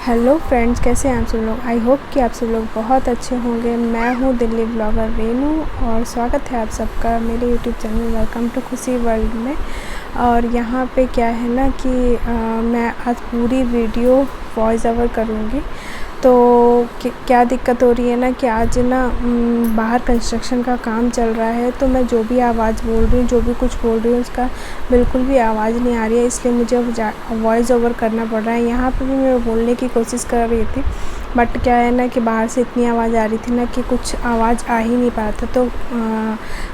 Hello friends, कैसे हैं आप सब लोग। आई होप कि आप सब लोग बहुत अच्छे होंगे। मैं हूँ दिल्ली ब्लॉगर रेनू और स्वागत है आप सबका मेरे यूट्यूब चैनल वेलकम टू खुशी वर्ल्ड में। और यहाँ पे क्या है ना कि मैं आज पूरी वीडियो वॉइस ओवर करूँगी। तो क्या दिक्कत हो रही है ना कि आज ना बाहर कंस्ट्रक्शन का काम चल रहा है, तो मैं जो भी आवाज़ बोल रही हूँ, जो भी कुछ बोल रही हूँ, उसका बिल्कुल भी आवाज़ नहीं आ रही है, इसलिए मुझे वॉइस ओवर करना पड़ रहा है। यहाँ पे भी मैं बोलने की कोशिश कर रही थी, बट क्या है ना कि बाहर से इतनी आवाज़ आ रही थी ना कि कुछ आवाज़ आ ही नहीं पा रहा था, तो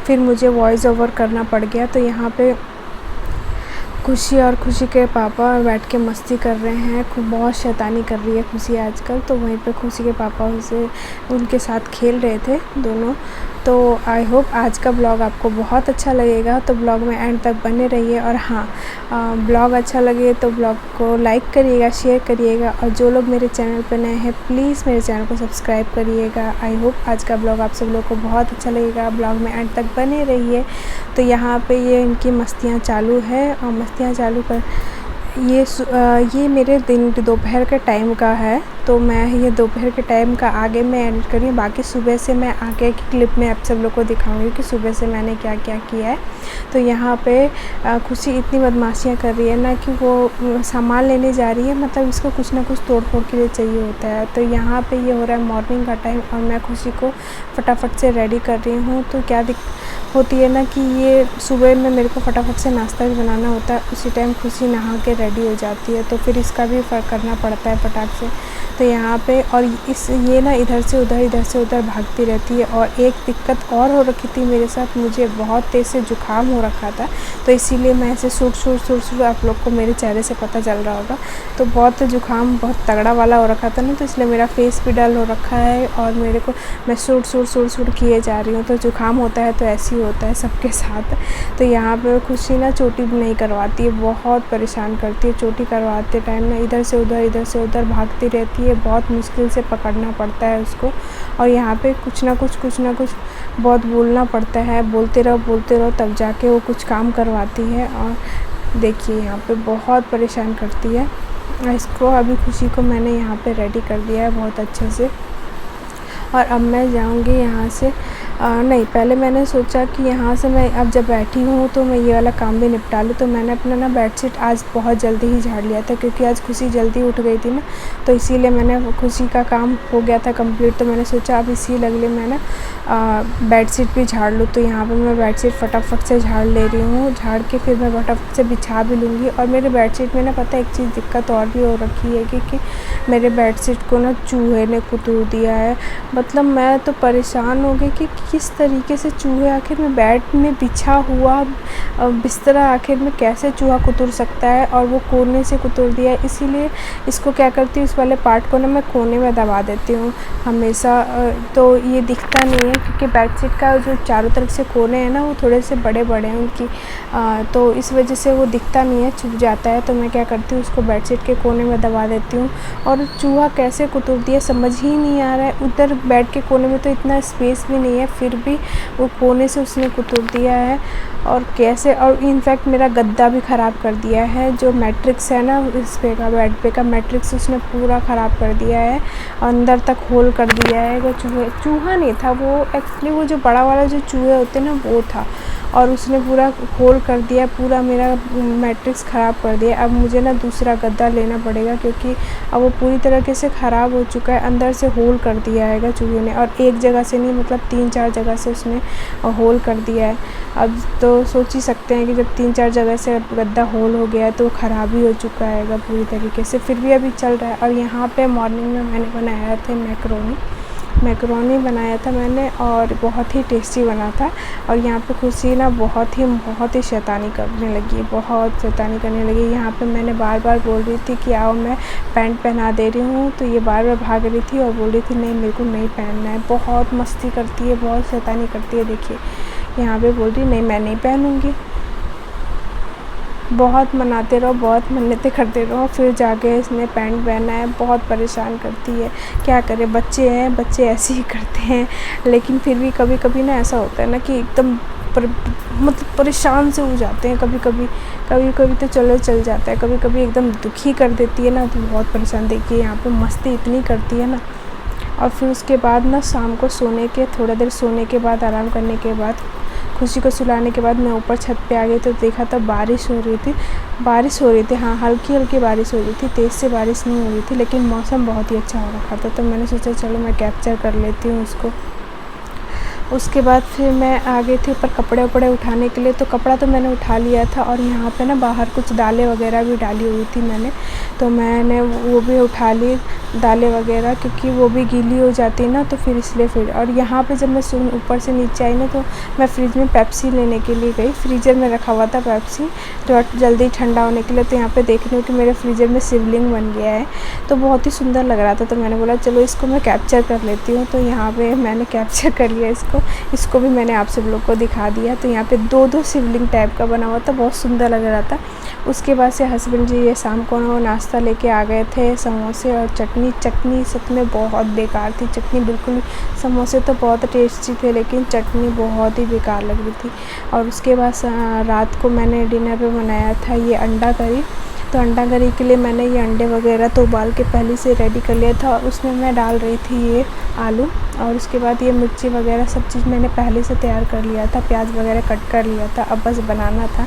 फिर मुझे वॉइस ओवर करना पड़ गया। तो यहाँ पे खुशी और खुशी के पापा बैठ के मस्ती कर रहे हैं। बहुत शैतानी कर रही है खुशी आजकल, तो वहीं पे खुशी के पापा उनके साथ खेल रहे थे दोनों। तो आई होप आज का ब्लॉग आपको बहुत अच्छा लगेगा, तो ब्लॉग में एंड तक बने रहिए। और हाँ, ब्लॉग अच्छा लगे तो ब्लॉग को लाइक करिएगा, शेयर करिएगा, और जो लोग मेरे चैनल पर नए हैं प्लीज़ मेरे चैनल को सब्सक्राइब करिएगा। आई होप आज का ब्लॉग आप सब लोग को बहुत अच्छा लगेगा। ब्लॉग में एंड तक बने रहिए। तो यहाँ पे ये इनकी मस्तियाँ चालू है, और मस्तियाँ चालू कर ये मेरे दोपहर के टाइम का है, तो मैं ये दोपहर के टाइम का आगे मैं एडिट कर रही हूँ। बाकी सुबह से मैं आगे की क्लिप में आप सब लोग को दिखाऊंगी कि सुबह से मैंने क्या क्या किया है। तो यहाँ पे खुशी इतनी बदमाशियाँ कर रही है ना कि वो सामान लेने जा रही है, मतलब इसको कुछ ना कुछ तोड़ फोड़ के लिए चाहिए होता है। तो यहाँ पे ये हो रहा है मॉर्निंग का टाइम, और मैं खुशी को फटाफट से रेडी कर रही हूँ। तो क्या होती है ना कि ये सुबह में मेरे को फटाफट से नाश्ता भी बनाना होता है, उसी टाइम खुशी नहा के रेडी हो जाती है, तो फिर इसका भी करना पड़ता है फटाक से। तो यहाँ पे और ये ना इधर से उधर भागती रहती है। और एक दिक्कत और हो रखी थी मेरे साथ, मुझे बहुत तेज़ से जुकाम हो रखा था, तो इसीलिए मैं ऐसे सुर आप लोग को मेरे चेहरे से पता चल रहा होगा। तो बहुत जुकाम बहुत तगड़ा वाला हो रखा था ना, तो इसलिए मेरा फेस भी डल हो रखा है, और मेरे को मैं सुर किए जा रही हूँ। तो जुकाम होता है तो ऐसे ही होता है सबके साथ। तो यहाँ पे खुशी ना चोटी भी नहीं करवाती है, बहुत परेशान करती है। चोटी करवाते टाइम ना इधर से उधर भागती रहती है, बहुत मुश्किल से पकड़ना पड़ता है उसको। और यहाँ पे कुछ ना कुछ बहुत बोलना पड़ता है, बोलते रहो तब जाके वो कुछ काम करवाती है। और देखिए यहाँ पे बहुत परेशान करती है इसको। अभी खुशी को मैंने यहाँ पे रेडी कर दिया है बहुत अच्छे से, और अब मैं जाऊँगी यहाँ से। नहीं, पहले मैंने सोचा कि यहाँ से मैं अब जब बैठी हूँ तो मैं ये वाला काम भी निपटा लूँ। तो मैंने अपना ना बेडशीट आज बहुत जल्दी ही झाड़ लिया था, क्योंकि आज खुशी जल्दी उठ गई थी ना, तो इसीलिए मैंने खुशी का काम हो गया था कंप्लीट। तो मैंने सोचा अब इसी लगले मैं ना बेडशीट भी झाड़ लूँ। तो यहाँ पर मैं बेडशीट फटाफट से झाड़ ले रही हूँ, झाड़ के फिर मैं फटाफट से बिछा भी लूँगी। और मेरे बेडशीट में ना पता है एक चीज़ दिक्कत और भी हो रखी है कि मेरे बेडशीट को ना चूहे ने कुतूर दिया है। मतलब मैं तो परेशान हो गई कि किस तरीके से चूहे आखिर में बेड में बिछा हुआ बिस्तरा आखिर में कैसे चूहा कुतूर सकता है, और वो कोने से कुतूर दिया है। इसीलिए इसको क्या करती हूँ, इस वाले पार्ट को ना मैं कोने में दबा देती हूँ हमेशा। तो ये दिखता नहीं है, क्योंकि बेडशीट का जो चारों तरफ से कोने हैं ना वो थोड़े से बड़े हैं उनकी, तो इस वजह से वो दिखता नहीं है, छुप जाता है। तो मैं क्या करती हूँ, उसको बेडशीट के कोने में दबा देती हूँ। और चूहा कैसे कुतूर दिया समझ ही नहीं आ रहा है। उधर बेड के कोने में तो इतना स्पेस भी नहीं है, फिर भी वो कोने से उसने कुतूर दिया है। और कैसे, और इनफैक्ट मेरा गद्दा भी ख़राब कर दिया है। जो मैट्रिक्स है ना इस पे का बेड पे का मैट्रिक्स उसने पूरा ख़राब कर दिया है, अंदर तक होल कर दिया है। वो चूहा नहीं था वो, एक्चुअली वो जो बड़ा वाला जो चूहे होते हैं ना वो था, और उसने पूरा होल कर दिया, पूरा मेरा मैट्रिक्स ख़राब कर दिया। अब मुझे ना दूसरा गद्दा लेना पड़ेगा, क्योंकि अब वो पूरी तरीके से ख़राब हो चुका है, अंदर से होल कर दिया है चूहे ने। और एक जगह से नहीं, मतलब 3-4 जगह से उसने होल कर दिया है। अब तो सोच ही सकते हैं कि जब 3-4 जगह से गद्दा होल हो गया है तो ख़राब ही हो चुका है पूरी तरीके से, फिर भी अभी चल रहा है। और यहाँ पे मॉर्निंग में मैंने बनाया था मैकरोनी बनाया था मैंने, और बहुत ही टेस्टी बना था। और यहाँ पे खुशी ना बहुत ही शैतानी करने लगी, बहुत शैतानी करने लगी। यहाँ पे मैंने बार बार बोल रही थी कि आओ मैं पैंट पहना दे रही हूँ, तो ये बार बार भाग रही थी और बोल रही थी नहीं मेरे को नहीं पहनना है। बहुत मस्ती करती है, बहुत शैतानी करती है। देखिए यहाँ पे बोल रही नहीं मैं नहीं पहनूँगी। बहुत मनाते रहो, बहुत मन्नतें करते रहो, फिर जाके इसने पैंट पहना है। बहुत परेशान करती है, क्या करें, बच्चे हैं, बच्चे ऐसे ही करते हैं। लेकिन फिर भी कभी कभी ना ऐसा होता है ना कि एकदम मतलब परेशान से हो जाते हैं। कभी कभी तो चलो चल जाता है, कभी कभी एकदम दुखी कर देती है ना, तो बहुत परेशान। देखिए यहाँ पे मस्ती इतनी करती है ना। और फिर उसके बाद ना शाम को थोड़ा देर सोने के बाद, आराम करने के बाद, खुशी को सुलाने के बाद मैं ऊपर छत पे आ गई। तो देखा तो बारिश हो रही थी। हाँ, हल्की हल्की बारिश हो रही थी, तेज़ से बारिश नहीं हो रही थी, लेकिन मौसम बहुत ही अच्छा हो रखा था। तो मैंने सोचा चलो मैं कैप्चर कर लेती हूँ उसको। उसके बाद फिर मैं आ गई थी ऊपर कपड़े वपड़े उठाने के लिए। तो कपड़ा तो मैंने उठा लिया था, और यहाँ पे ना बाहर कुछ दालें वगैरह भी डाली हुई थी मैंने, तो मैंने वो भी उठा ली दालें वगैरह, क्योंकि वो भी गीली हो जाती है ना, तो फिर इसलिए फिर। और यहाँ पे जब मैं ऊपर से नीचे आई ना, तो मैं फ्रिज में पेप्सी लेने के लिए गई। फ्रीज़र में रखा हुआ था पेप्सी, तो जल्दी ठंडा होने के लिए। तो यहाँ पे देख रही हूँ कि मेरे फ्रीज़र में शिवलिंग बन गया है, तो बहुत ही सुंदर लग रहा था। तो मैंने बोला चलो इसको मैं कैप्चर कर लेती हूँ। तो यहाँ पे मैंने कैप्चर कर लिया इसको भी मैंने आप सब लोग को दिखा दिया। तो यहाँ पे दो शिवलिंग टाइप का बना हुआ था, बहुत सुंदर लग रहा था। उसके बाद से हस्बैंड जी ये शाम को नाश्ता लेके आ गए थे, समोसे और चटनी सच में बहुत बेकार थी चटनी, बिल्कुल। समोसे तो बहुत टेस्टी थे, लेकिन चटनी बहुत ही बेकार लग रही थी। और उसके बाद रात को मैंने डिनर पे बनाया था ये अंडा करी। तो अंडा करी के लिए मैंने ये अंडे वगैरह तो उबाल के पहले से रेडी कर लिया था, और उसमें मैं डाल रही थी ये आलू, और उसके बाद ये मिर्ची वगैरह सब चीज़ मैंने पहले से तैयार कर लिया था, प्याज वगैरह कट कर लिया था, अब बस बनाना था।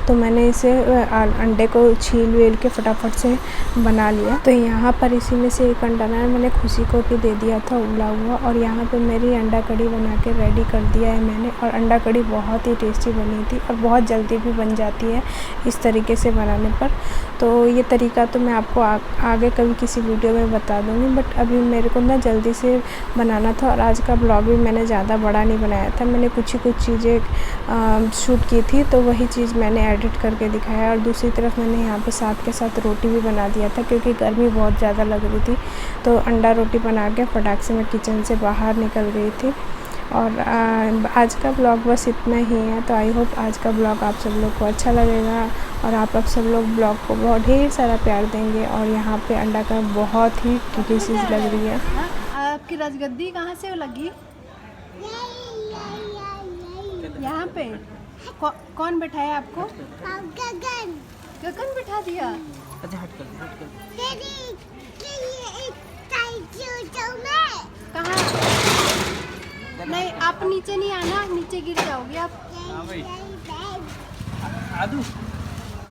तो मैंने इसे अंडे को छील वेल के फटाफट से बना लिया। तो यहाँ पर इसी में से एक अंडा ना मैंने खुशी को भी दे दिया था उबला हुआ, और यहाँ पे मेरी अंडा कड़ी बना के रेडी कर दिया है मैंने। और अंडा कड़ी बहुत ही टेस्टी बनी थी, और बहुत जल्दी भी बन जाती है इस तरीके से बनाने पर। तो ये तरीका तो मैं आपको आगे कभी किसी वीडियो में बता दूँगी, बट अभी मेरे को ना जल्दी से बनाना था। और आज का ब्लॉग भी मैंने ज़्यादा बड़ा नहीं बनाया था, मैंने कुछ चीज़ें शूट की थी, तो वही चीज़ मैंने एडिट करके दिखाया। और दूसरी तरफ मैंने यहाँ पे साथ के साथ रोटी भी बना दिया था, क्योंकि गर्मी बहुत ज़्यादा लग रही थी। तो अंडा रोटी बना के फटाक से मैं किचन से बाहर निकल गई थी। और आज का ब्लॉग बस इतना ही है। तो आई होप आज का ब्लॉग आप सब लोग को अच्छा लगेगा, और आप सब लोग ब्लॉग को बहुत ढेर सारा प्यार देंगे। और यहाँ पे अंडा का बहुत ही डिलीशियस लग रही है। आपकी राजगद्दी कहाँ से लगी? यहाँ पे कौन बैठाया आपको? गगन बैठा दिया। अच्छा हट कर कहाँ? नहीं, आप नीचे नहीं आना, नीचे गिर जाओगे आप। हाँ भाई आदू